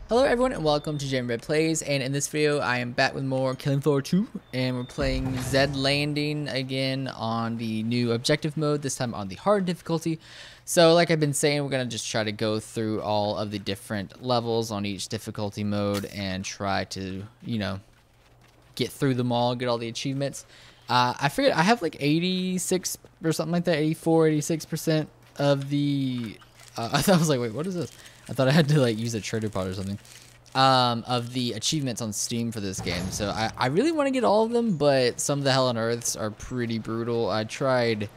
Hello everyone and welcome to Red Plays, and in this video I am back with more Killing Floor 2 and we're playing Zed Landing again on the new objective mode, this time on the hard difficulty. So like I've been saying, we're going to just try to go through all of the different levels on each difficulty mode and try to, get through them all, get all the achievements. I forget, I have like 86 or something like that, 84, 86% of the, I thought I was like, wait, what is this? I thought I had to like use a trader pod or something. Of the achievements on Steam for this game. So I really want to get all of them, but some of the Hell on Earths are pretty brutal. I tried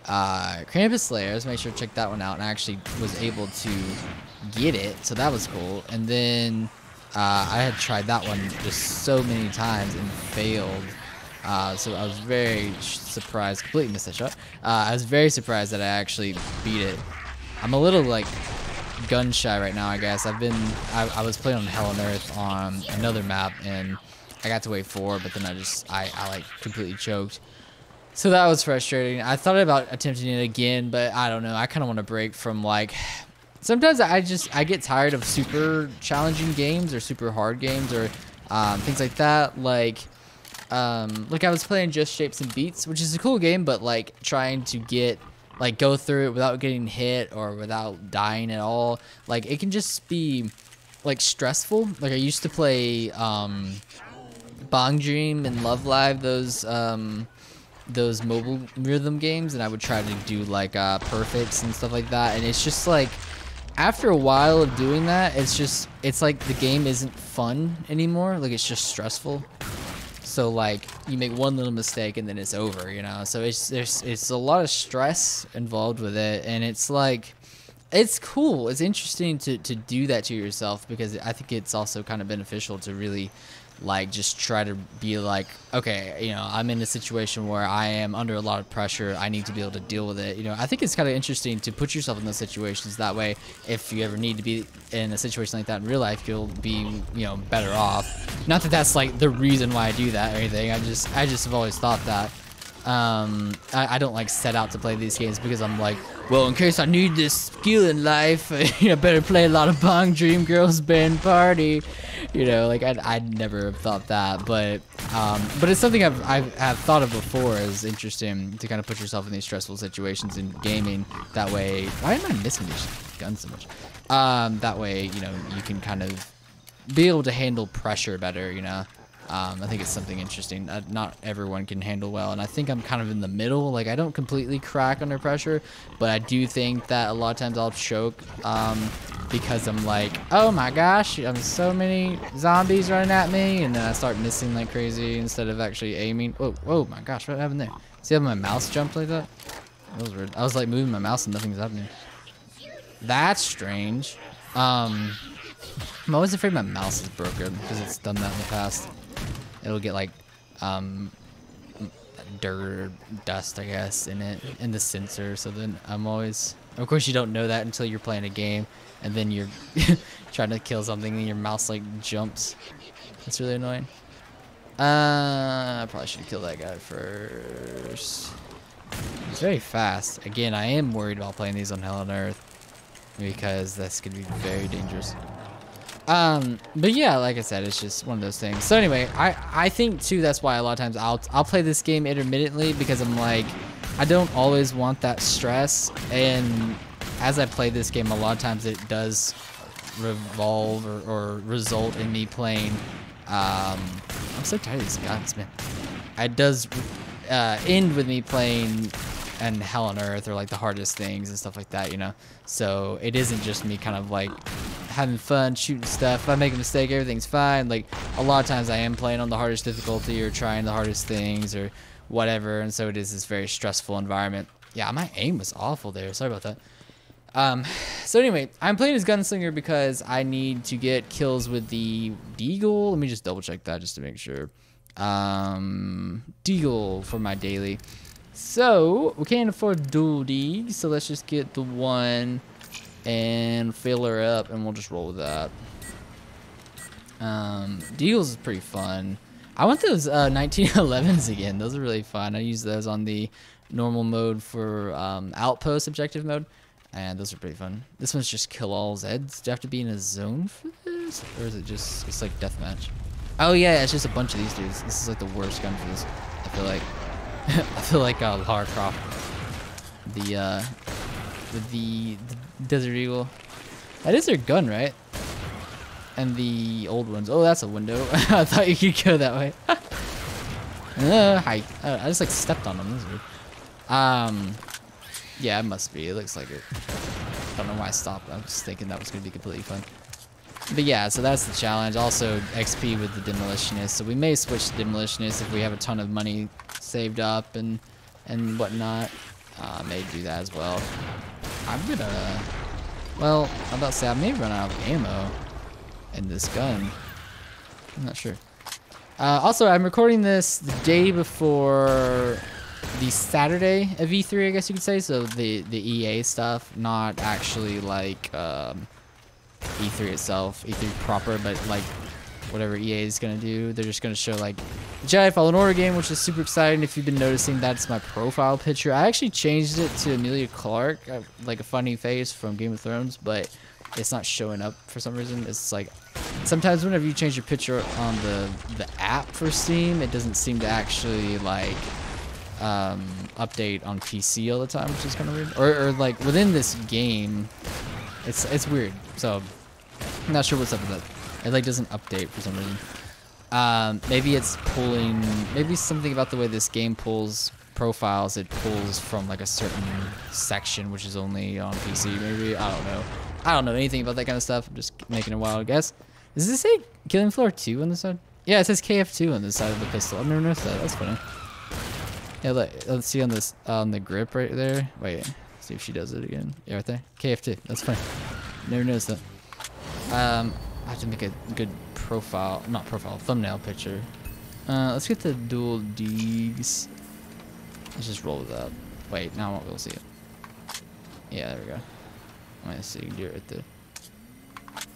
Krampus Slayers, make sure to check that one out, and I actually was able to get it, so that was cool. And then I had tried that one just so many times and failed. So I was very surprised, completely missed that shot. I was very surprised that I actually beat it. I'm a little like gun shy right now, I guess. I was playing on Hell on Earth on another map and I got to wave 4, but then I like completely choked. So that was frustrating. I thought about attempting it again, but I don't know. I kind of want to break from like, sometimes I get tired of super challenging games or super hard games or things like that. Like I was playing Just Shapes and Beats, which is a cool game, but like trying to go through it without getting hit or without dying at all. Like, it can just be, like, stressful. Like, I used to play, Bong Dream and Love Live, those mobile rhythm games, and I would try to do, like, perfects and stuff like that, and it's just, like, after a while of doing that, it's like the game isn't fun anymore. Like, it's just stressful. So like you make one little mistake and then it's over, you know. So it's a lot of stress involved with it, and it's like it's cool. It's interesting to do that to yourself, because I think it's also kind of beneficial to really like just try to be like, okay, you know, I'm in a situation where I am under a lot of pressure. I need to be able to deal with it. You know, I think it's kind of interesting to put yourself in those situations. That way, if you ever need to be in a situation like that in real life, you'll be, you know, better off. Not that that's like the reason why I do that or anything. I just have always thought that. I don't like set out to play these games because I'm like, well, in case I need this skill in life, you know, better play a lot of Bong Dream Girls Band Party. You know, like I'd never have thought that, but it's something I've thought of before. Is interesting to kind of put yourself in these stressful situations in gaming. That way, why am I missing these guns so much? That way, you know, you can kind of be able to handle pressure better. You know. I think it's something interesting. Not everyone can handle well, and I think I'm kind of in the middle. Like, I don't completely crack under pressure, but I do think that a lot of times I'll choke because I'm like, oh my gosh, so many zombies running at me, and then I start missing like crazy instead of actually aiming. Whoa, my gosh, what happened there? See how my mouse jumped like that? That was weird. I was like moving my mouse and nothing's happening. That's strange. I'm always afraid my mouse is broken because it's done that in the past. It'll get like dirt or dust, I guess, in the sensor. So then I'm always, of course you don't know that until you're playing a game and then you're trying to kill something and your mouse like jumps. That's really annoying. I probably should kill that guy first. He's very fast. Again, I am worried about playing these on Hell on Earth because that's gonna be very dangerous. But yeah, like I said, it's just one of those things. So anyway, I think too, that's why a lot of times I'll play this game intermittently, because I'm like, I don't always want that stress. And as I play this game, a lot of times it does revolve or result in me playing, I'm so tired of these guns, man. It does, end with me playing and Hell on Earth or like the hardest things and stuff like that, you know? So it isn't just me kind of like having fun shooting stuff. If I make a mistake, everything's fine. Like, a lot of times I am playing on the hardest difficulty or trying the hardest things or whatever, and so it is this very stressful environment. Yeah, my aim was awful there. Sorry about that. So anyway, I'm playing as Gunslinger because I need to get kills with the Deagle. Let me just double check that just to make sure. Deagle for my daily. So we can't afford dual D, so let's just get the one and fill her up, and we'll just roll with that. Deagles is pretty fun. I want those 1911s again. Those are really fun. I use those on the normal mode for Outpost objective mode. And those are pretty fun. This one's just kill all Zeds. Do you have to be in a zone for this? Or is it just, it's like deathmatch? Oh yeah, it's just a bunch of these dudes. This is like the worst gun for this. I feel like, I feel like Lara Croft. The Desert Eagle. That is their gun, right? And the old ones. Oh, that's a window. I thought you could go that way. Hi. I just like stepped on them. This is weird. Yeah, it must be. It looks like it. Don't know why I stopped. I was just thinking that was gonna be completely fun. But yeah, so that's the challenge. Also XP with the Demolitionist. So we may switch to Demolitionist if we have a ton of money saved up and whatnot. May do that as well. I'm gonna. Well, I'm about to say I may run out of ammo in this gun. I'm not sure. Also, I'm recording this the day before the Saturday of E3, I guess you could say. So the EA stuff, not actually like E3 itself, E3 proper, but like whatever EA is gonna do. They're just gonna show like the Jedi Fallen Order game, which is super exciting. If you've been noticing, that's my profile picture. I actually changed it to Emilia Clarke, like a funny face from Game of Thrones, but it's not showing up for some reason. It's like sometimes whenever you change your picture on the app for Steam, it doesn't seem to actually like update on PC all the time, which is kind of weird. Or like within this game, it's weird. So I'm not sure what's up with that. It like doesn't update for some reason. Maybe it's pulling. Maybe something about the way this game pulls profiles. It pulls from like a certain section, which is only on PC. Maybe I don't know. I don't know anything about that kind of stuff. I'm just making a wild guess. Does this say Killing Floor 2 on the side? Yeah, it says KF2 on the side of the pistol. I've never noticed that. That's funny. Yeah, let's see on this on the grip right there. Wait, see if she does it again. Yeah, right there. KF2. That's funny. Never noticed that. I have to make a good profile, not profile, thumbnail picture. Let's get the dual Deegs. Let's just roll it up. Wait, now I won't be able to see it. Yeah, there we go. Let's see, you can do it right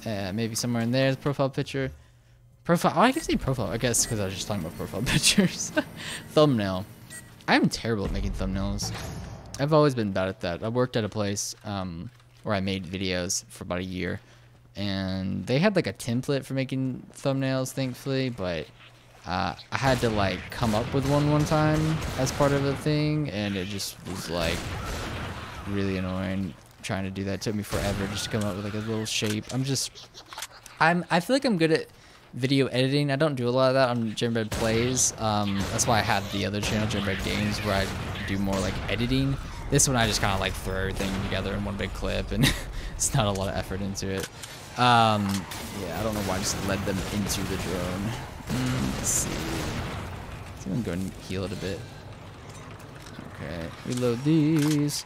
there. Maybe somewhere in there, the profile picture. Profile, oh, I can see profile, I guess, because I was just talking about profile pictures. Thumbnail. I'm terrible at making thumbnails. I've always been bad at that. I worked at a place where I made videos for about a year. And they had like a template for making thumbnails, thankfully, but I had to like come up with one time as part of the thing, and it just was like really annoying trying to do that. It took me forever just to come up with like a little shape. I feel like I'm good at video editing. I don't do a lot of that on Genbred Plays. That's why I had the other channel, Genbred Games, where I do more like editing. This one I just kind of like throw everything together in one big clip, and it's not a lot of effort into it. Yeah, I don't know why I just led them into the drone. Let's see. I'm gonna go and heal it a bit. Okay, reload these.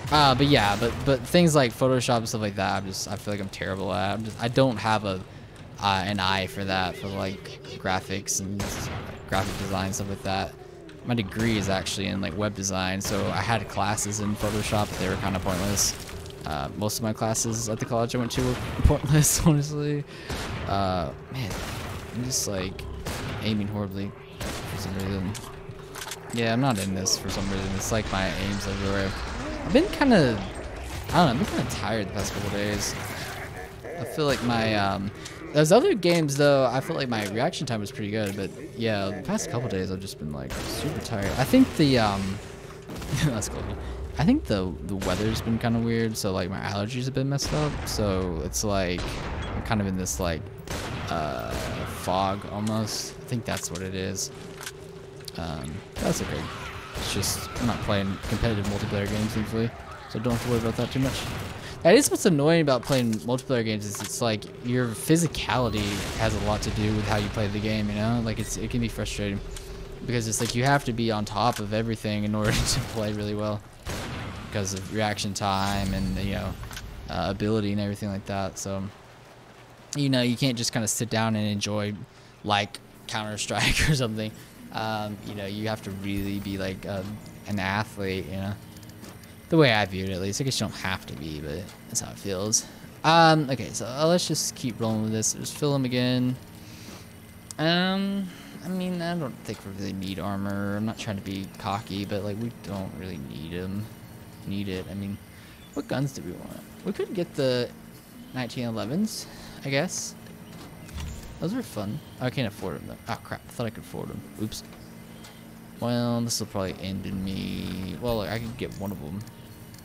But yeah, but things like Photoshop and stuff like that, I feel like I'm terrible at. I don't have an eye for that, for like graphics and graphic design, stuff like that. My degree is actually in like web design, so I had classes in Photoshop, but they were kind of pointless. Most of my classes at the college I went to were pointless, honestly. Man, I'm just like aiming horribly for some reason. Yeah, I'm not in this for some reason. It's like my aim's everywhere. I've been kind of, I don't know, I've been kind of tired the past couple days. I feel like my, those other games though, I felt like my reaction time was pretty good, but yeah, the past couple days I've just been like super tired. I think the, that's cool. I think the weather's been kind of weird, so like my allergies have been messed up, so it's like I'm kind of in this like fog almost. I think that's what it is. That's okay. It's just I'm not playing competitive multiplayer games thankfully, so don't have to worry about that too much. That is what's annoying about playing multiplayer games, is it's like your physicality has a lot to do with how you play the game, you know? Like it can be frustrating because it's like you have to be on top of everything in order to play really well, because of reaction time and, you know, ability and everything like that. So, you know, you can't just kind of sit down and enjoy like Counter-Strike or something. You know, you have to really be like an athlete, you know, the way I view it at least. I guess you don't have to be, but that's how it feels. Okay, so let's just keep rolling with this. Just fill them again. I mean, I don't think we really need armor. I'm not trying to be cocky, but like we don't really need them. Need it. I mean, What guns do we want? We could get the 1911s, I guess. Those are fun. Oh, I can't afford them though. Oh crap! I thought I could afford them. Oops. Well, this will probably end in me. Well, I could get one of them,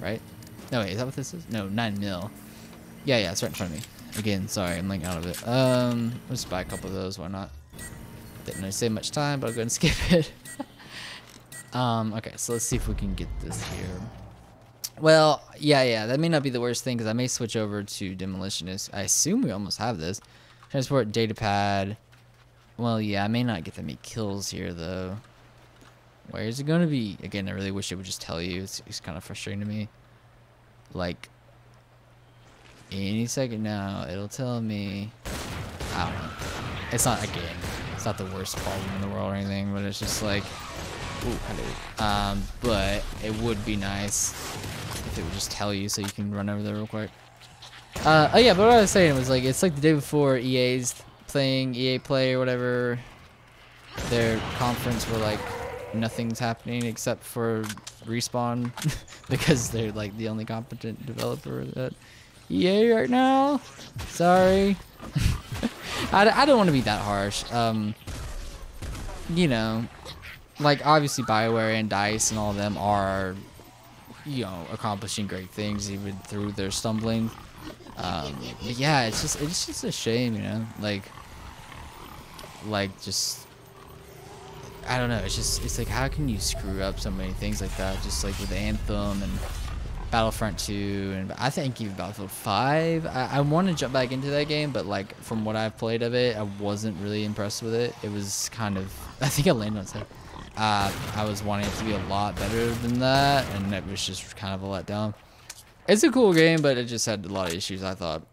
right? No, wait, is that what this is? No, 9 mil. Yeah, it's right in front of me. Again, sorry, I'm like out of it. Let's buy a couple of those. Why not? Didn't really save much time, but I'll go and skip it. Okay, so let's see if we can get this here. Well, yeah, that may not be the worst thing because I may switch over to Demolitionist. I assume we almost have this. Transport data pad. Well, yeah, I may not get that many kills here though. Where is it going to be? Again, I really wish it would just tell you. It's kind of frustrating to me. Like, any second now, it'll tell me. I don't know. It's not, again, it's not the worst problem in the world or anything, but it's just like, ooh, hello. But it would be nice if it would just tell you so you can run over there real quick. Oh yeah, but what I was saying was like, it's like the day before EA's playing EA Play or whatever, their conference where like nothing's happening except for Respawn because they're like the only competent developer at EA right now. Sorry. I don't want to be that harsh. You know, like obviously BioWare and DICE and all of them are, you know, accomplishing great things even through their stumbling. But yeah, it's just a shame, you know, like just, I don't know, it's like, how can you screw up so many things like that, just like with Anthem and Battlefront 2, and I think even Battlefield 5. I want to jump back into that game, but like from what I've played of it, I wasn't really impressed with it. It was kind of, I think I landed on its head. I was wanting it to be a lot better than that, and it was just kind of a letdown. It's a cool game, but it just had a lot of issues, I thought.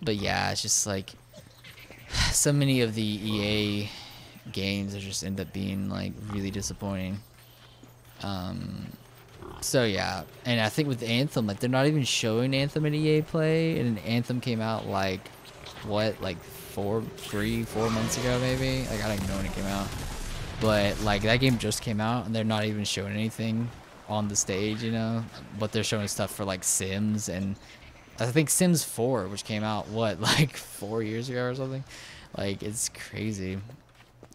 But yeah, it's just like so many of the EA games that just end up being like really disappointing. So yeah, and I think with Anthem, like they're not even showing Anthem in EA Play, and Anthem came out like what, like 4 months ago maybe. Like I don't even know when it came out, but like that game just came out, and they're not even showing anything on the stage, you know. But they're showing stuff for like Sims, and I think Sims 4, which came out what, like 4 years ago or something. Like it's crazy.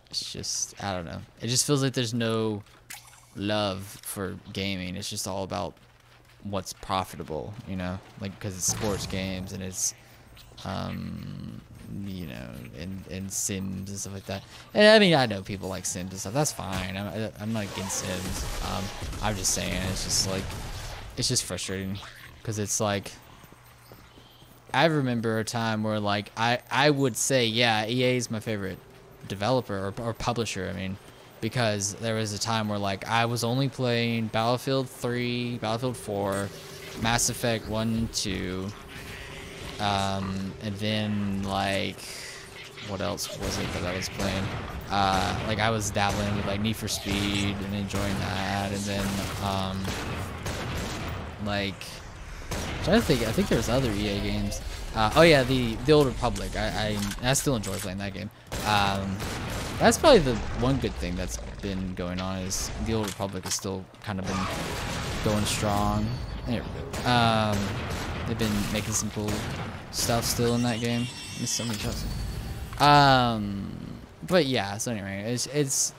It's just, I don't know. It just feels like there's no love for gaming. It's just all about what's profitable, you know, like because it's sports games and it's you know, and Sims and stuff like that. And I mean, I know people like Sims and stuff, that's fine. I'm not against Sims. I'm just saying, it's just like, it's just frustrating because it's like, I remember a time where like I would say, yeah, EA is my favorite developer or publisher, I mean, because there was a time where like I was only playing Battlefield 3, Battlefield 4, Mass Effect 1, 2, and then like what else was it that I was playing? Like I was dabbling with like Need for Speed and enjoying that, and then like I'm trying to think, I think there's other EA games. Oh yeah, the Old Republic. I still enjoy playing that game. That's probably the one good thing that's been going on, is the Old Republic has still kind of been going strong. There we go. They've been making some cool stuff still in that game. Missed so many shots. But yeah, so anyway,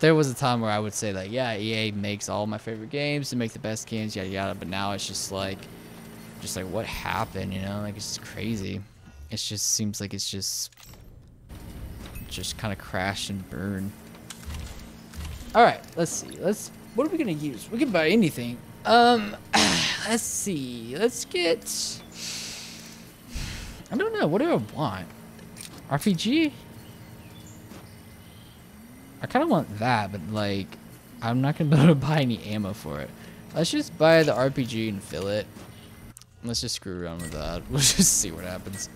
there was a time where I would say like, yeah, EA makes all my favorite games, they make the best games, yada yada, but now it's just like what happened, you know? Like, it's just crazy. It just seems like it's just kind of crash and burn. All right, let's see. What are we gonna use? We can buy anything. Let's see. Let's get, I don't know. What do I want? RPG? I kind of want that, but like, I'm not gonna be able to buy any ammo for it. Let's just buy the RPG and fill it. Let's just screw around with that. We'll just see what happens.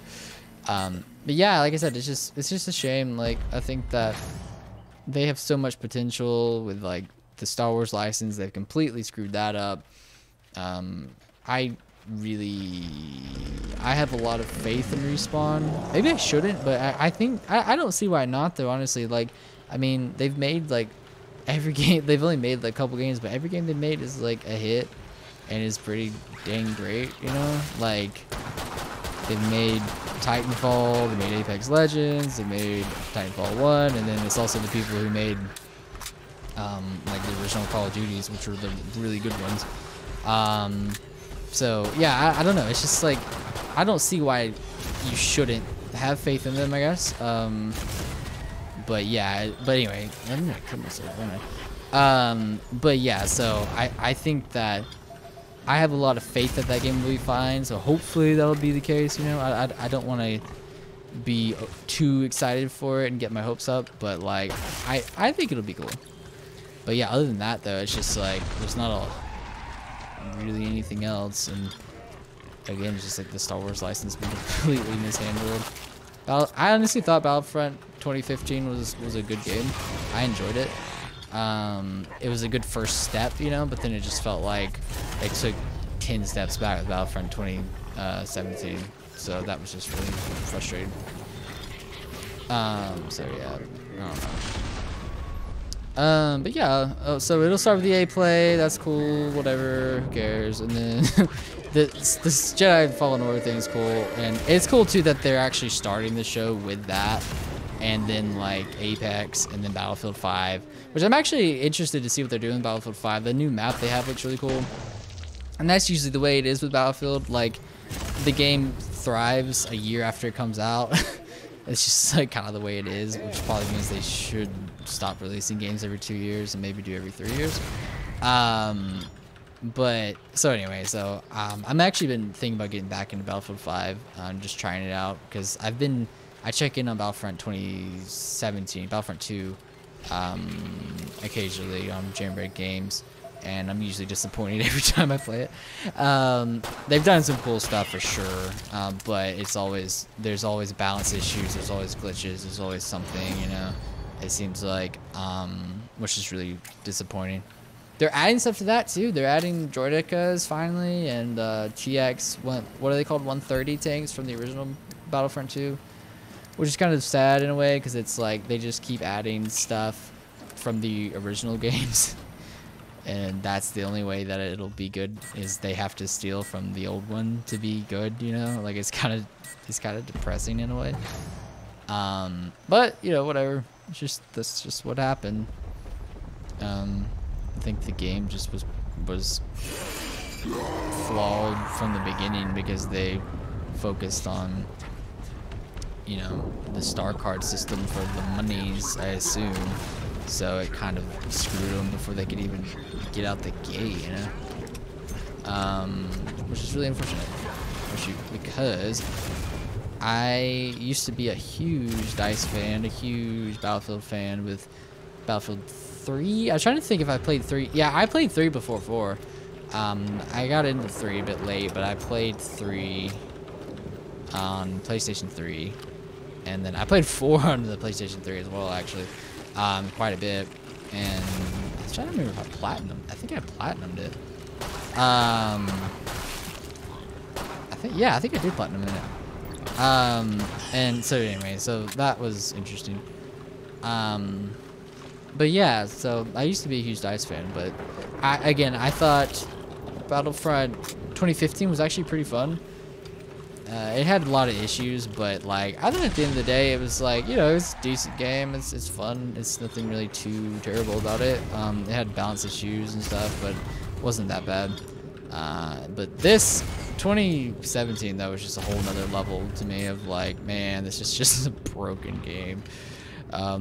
But yeah, like I said, it's just a shame. Like, I think that they have so much potential with like the Star Wars license. They've completely screwed that up. I have a lot of faith in Respawn. Maybe I shouldn't, but I think I don't see why not though, honestly. Like, I mean, they've made like every game they've only made like a couple games, but every game they made is like a hit and is pretty dang great, you know? Like they've made Titanfall, they made Apex Legends, they made Titanfall 1, and then it's also the people who made like the original Call of Duties, which were the really good ones. So yeah, I don't know, it's just like I don't see why you shouldn't have faith in them, I guess. But yeah, but anyway, I'm gonna kill myself, but yeah, so I think that I have a lot of faith that that game will be fine, so hopefully that'll be the case, you know. I don't want to be too excited for it and get my hopes up, but like I think it'll be cool. But yeah, other than that though, it's just like there's not really anything else, and again, it's just like the Star Wars license being completely mishandled. I honestly thought Battlefront 2015 was a good game. I enjoyed it. It was a good first step, you know, but then it just felt like they took 10 steps back with Battlefront 2017. So that was just really frustrating. So yeah, I don't know. But yeah, so it'll start with the A play. That's cool. Whatever. Who cares? And then this Jedi Fallen Order thing is cool, and it's cool too that they're actually starting the show with that, and then like Apex, and then Battlefield 5, which I'm actually interested to see what they're doing with Battlefield 5. The new map they have looks really cool, and that's usually the way it is with Battlefield. Like the game thrives a year after it comes out. It's just like kind of the way it is, which probably means they should stop releasing games every 2 years and maybe do every 3 years. But so anyway, so I'm actually been thinking about getting back into Battlefield 5. I'm just trying it out because I check in on Battlefront 2017, Battlefront 2, occasionally on Jailbreak Games, and I'm usually disappointed every time I play it. They've done some cool stuff for sure, but there's always balance issues, there's always glitches, there's always something, you know. It seems like, which is really disappointing. They're adding stuff to that too. They're adding droidekas finally, and TX, what are they called, 130 tanks from the original Battlefront 2, which is kind of sad in a way because it's like they just keep adding stuff from the original games, and that's the only way that it'll be good, is they have to steal from the old one to be good, you know. Like it's kind of depressing in a way. But you know, whatever. That's just what happened. I think the game just was flawed from the beginning because they focused on, you know, the star card system for the monies, I assume. So it kind of screwed them before they could even get out the gate, you know. Which is really unfortunate, because I used to be a huge DICE fan, a huge Battlefield fan with Battlefield 3. I was trying to think if I played 3. Yeah, I played 3 before 4. I got into 3 a bit late, but I played 3 on PlayStation 3. And then I played 4 on the PlayStation 3 as well, actually. Quite a bit. And I was trying to remember if I platinumed. I think I platinumed it. I think I did platinum in it. And so anyway, so that was interesting. But yeah, so I used to be a huge DICE fan, but I thought Battlefront 2015 was actually pretty fun. It had a lot of issues, but like I think at the end of the day, it was like, you know, it's a decent game. It's fun. It's nothing really too terrible about it. It had balance issues and stuff, but it wasn't that bad. But this 2017, that was just a whole nother level to me of like, man, this is just a broken game,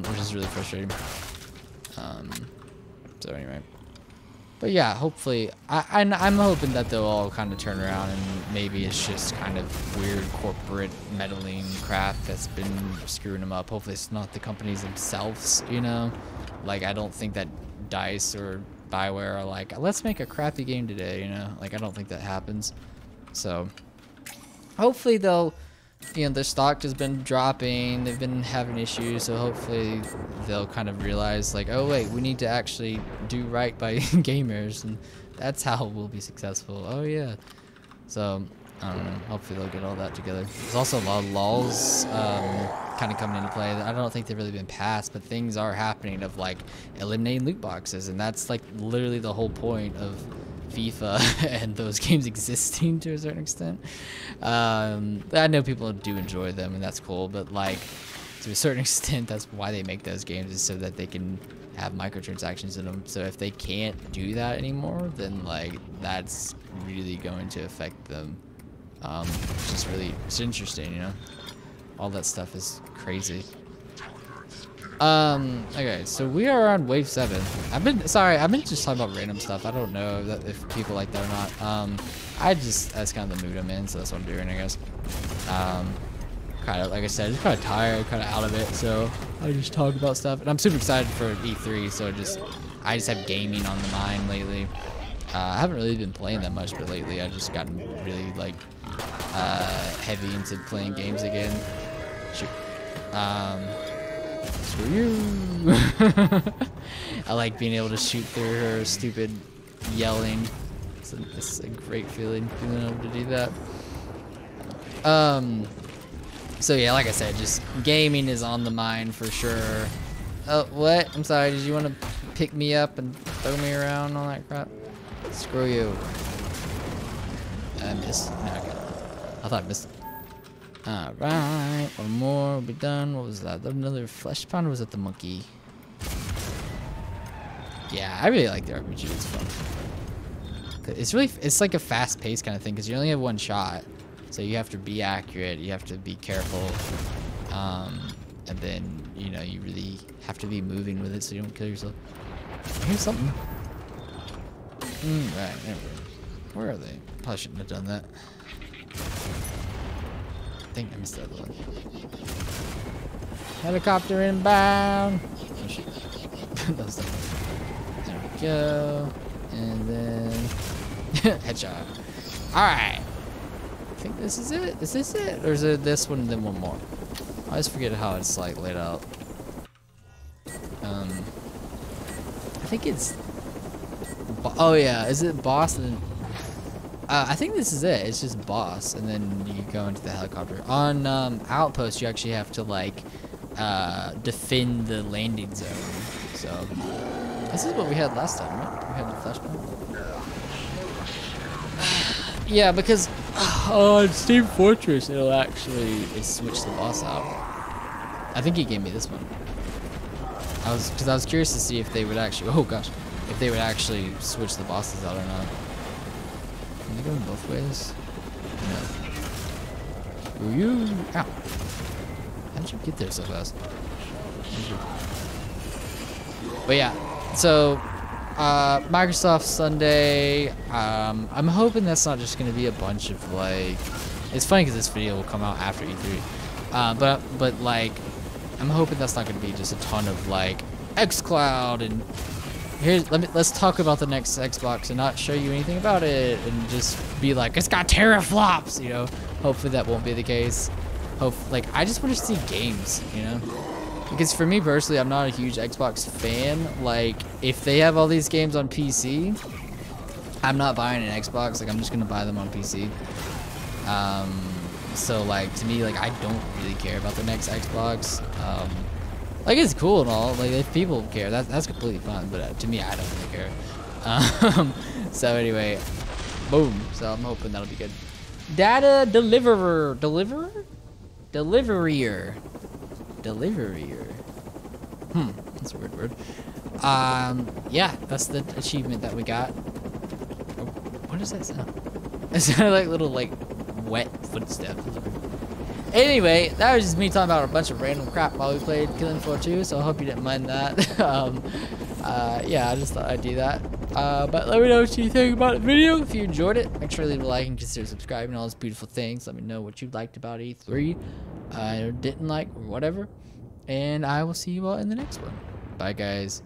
which is really frustrating. So anyway, but yeah, hopefully, I'm hoping that they'll all kind of turn around, and maybe it's just kind of weird corporate meddling crap that's been screwing them up. Hopefully it's not the companies themselves, you know. Like I don't think that DICE or Bioware are like, let's make a crappy game today, you know. Like I don't think that happens. So hopefully they'll, you know, their stock has been dropping, they've been having issues, so hopefully they'll kind of realize like, oh wait, we need to actually do right by gamers, and that's how we'll be successful. Oh yeah. So I don't know. Hopefully they'll get all that together. There's also a lot of lulls kind of coming into play. I don't think they've really been passed, but things are happening of like eliminating loot boxes, and that's like literally the whole point of FIFA and those games existing to a certain extent. I know people do enjoy them, and that's cool, but like to a certain extent, that's why they make those games, is so that they can have microtransactions in them. So if they can't do that anymore, then like that's really going to affect them. It's interesting, you know. All that stuff is crazy. Okay, so we are on wave 7. I've been just talking about random stuff. I don't know if people like that or not. That's kind of the mood I'm in, so that's what I'm doing, I guess. Kind of, like I said, just kind of tired, kind of out of it, so I just talk about stuff. And I'm super excited for E3, so I just have gaming on the mind lately. I haven't really been playing that much, but lately I've just gotten really like heavy into playing games again. Shoot. Screw you. I like being able to shoot through her stupid yelling. It's a great feeling, being able to do that. So yeah, like I said, just gaming is on the mind for sure. Oh, what? I'm sorry, did you want to pick me up and throw me around and all that crap? Screw you. I missed. No, okay. I thought I missed it. Alright, one more, we'll be done. What was that? Another flesh pound, or was it the monkey? Yeah, I really like the RPG, it's fun. It's like a fast paced kind of thing, because you only have one shot. So you have to be accurate, you have to be careful. And then, you know, you really have to be moving with it so you don't kill yourself. Here's something. Right, there we go. Where are they? Probably shouldn't have done that. I think I missed that one. Helicopter inbound. Oh shit. There we go. And then headshot. Alright. I think this is it. Is this it? Or is it this one and then one more? I always forget how it's like laid out. I think it's oh yeah, is it boss and then I think this is it. It's just boss, and then you go into the helicopter. On Outpost, you actually have to like defend the landing zone. So this is what we had last time, right? We had the flashpoint. Yeah, because on Steam Fortress, it'll actually switch the boss out. I think he gave me this one. I was curious to see if they would actually. Oh gosh, if they would actually switch the bosses out or not. Can they go in both ways? No. Ooh, you. Ow. How did you get there so fast? But yeah, so Microsoft Sunday. I'm hoping that's not just going to be a bunch of like. It's funny because this video will come out after E3. But like, I'm hoping that's not going to be just a ton of like xCloud and. Let's talk about the next Xbox and not show you anything about it and just be like, it's got teraflops, you know. Hopefully that won't be the case. I just want to see games, you know. Because for me personally, I'm not a huge Xbox fan. Like, if they have all these games on PC, I'm not buying an Xbox. Like, I'm just gonna buy them on PC. So like to me, like I don't really care about the next Xbox. Like it's cool and all, like if people care, that's completely fine, but to me I don't really care. So anyway, boom. So I'm hoping that'll be good. Data deliverer. That's a weird word. Yeah, that's the achievement that we got. Oh, what does that sound? It sounded like little like wet footsteps. Anyway, that was just me talking about a bunch of random crap while we played Killing Floor 2, so I hope you didn't mind that. Yeah, I just thought I'd do that. But let me know what you think about the video. If you enjoyed it, make sure to leave a like and consider subscribing and all those beautiful things. Let me know what you liked about E3, or didn't like, or whatever. And I will see you all in the next one. Bye, guys.